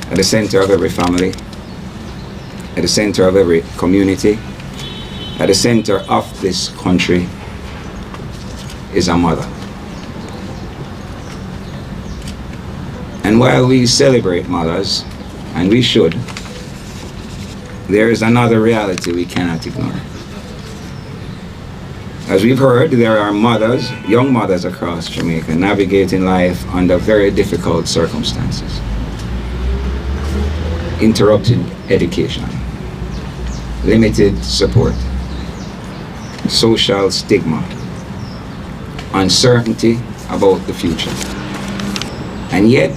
At the center of every family, at the center of every community, at the center of this country is a mother. And while we celebrate mothers, and we should, there is another reality we cannot ignore. As we've heard, there are mothers, young mothers across Jamaica, navigating life under very difficult circumstances. Interrupted education, limited support, social stigma, uncertainty about the future. And yet,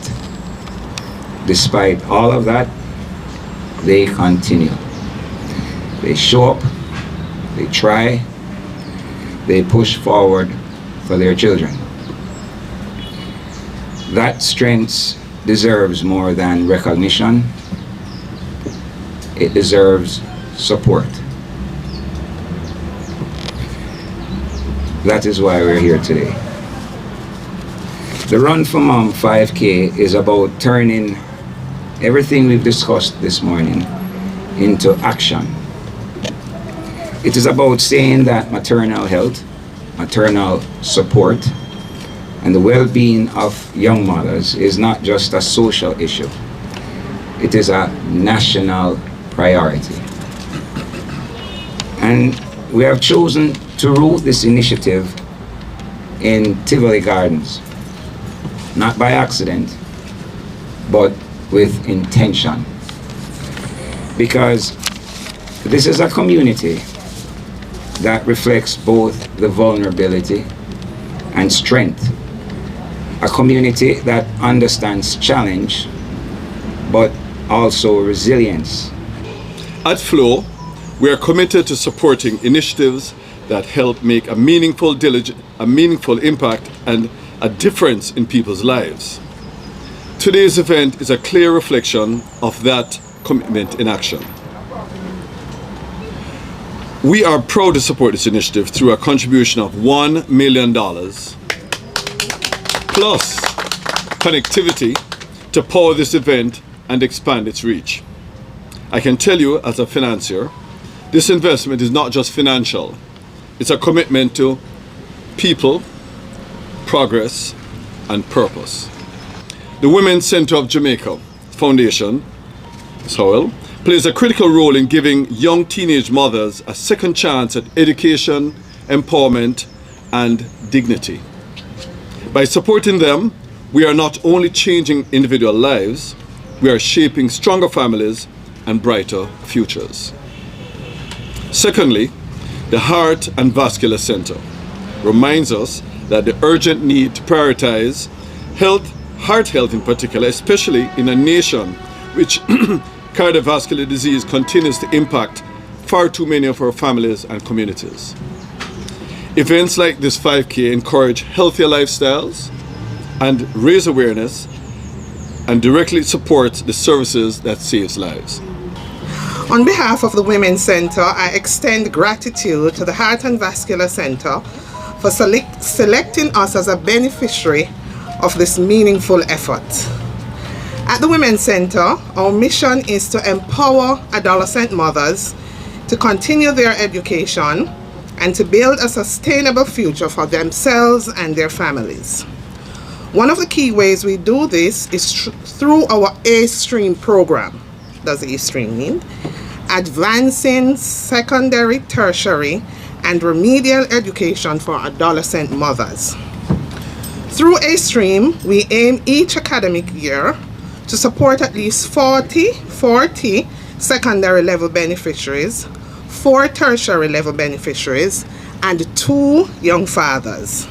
despite all of that, they continue. They show up, they try, they push forward for their children. That strength deserves more than recognition. It deserves support. That is why we're here today. The Run for Mom 5K is about turning everything we've discussed this morning into action. It is about saying that maternal health, maternal support, and the well-being of young mothers is not just a social issue. It is a national priority. And we have chosen to root this initiative in Tivoli Gardens, not by accident, but with intention. Because this is a community that reflects both the vulnerability and strength. A community that understands challenge, but also resilience. At Flow, we are committed to supporting initiatives that help make a meaningful impact and a difference in people's lives. Today's event is a clear reflection of that commitment in action. We are proud to support this initiative through a contribution of $1 million plus connectivity to power this event and expand its reach. I can tell you as a financier, this investment is not just financial. It's a commitment to people, progress, and purpose. The Women's Center of Jamaica Foundation, SOIL, plays a critical role in giving young teenage mothers a second chance at education, empowerment, and dignity. By supporting them, we are not only changing individual lives, we are shaping stronger families and brighter futures. Secondly, the Heart and Vascular Center reminds us that the urgent need to prioritize heart health in particular, especially in a nation which cardiovascular disease continues to impact far too many of our families and communities. Events like this 5K encourage healthier lifestyles and raise awareness and directly support the services that saves lives. On behalf of the Women's Center, I extend gratitude to the Heart and Vascular Center for selecting us as a beneficiary of this meaningful effort. At the Women's Center, our mission is to empower adolescent mothers to continue their education and to build a sustainable future for themselves and their families. One of the key ways we do this is through our A-Stream program. What does A-Stream mean? Advancing secondary, tertiary, and remedial education for adolescent mothers. Through A-Stream, we aim each academic year to support at least 40 secondary level beneficiaries, 4 tertiary level beneficiaries, and 2 young fathers.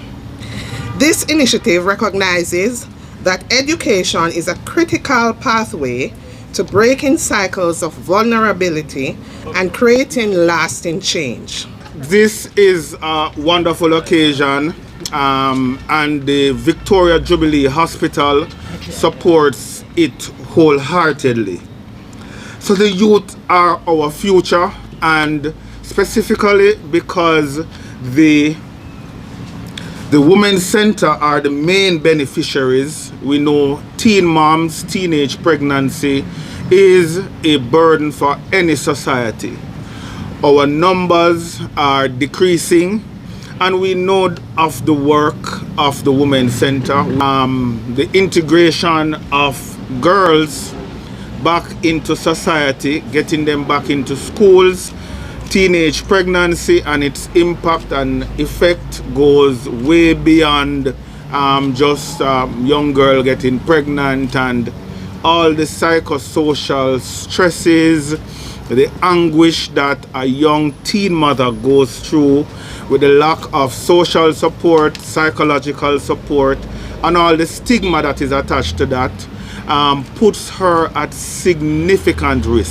This initiative recognizes that education is a critical pathway to breaking cycles of vulnerability and creating lasting change. This is a wonderful occasion, and the Victoria Jubilee Hospital supports it wholeheartedly. So the youth are our future, and specifically because the The Women's Center are the main beneficiaries. We know teen moms, teenage pregnancy is a burden for any society. Our numbers are decreasing, and we know of the work of the Women's Center. The integration of girls back into society, getting them back into schools, teenage pregnancy and its impact and effect goes way beyond just young girl getting pregnant and all the psychosocial stresses, the anguish that a young teen mother goes through with the lack of social support, psychological support, and all the stigma that is attached to that, puts her at significant risk.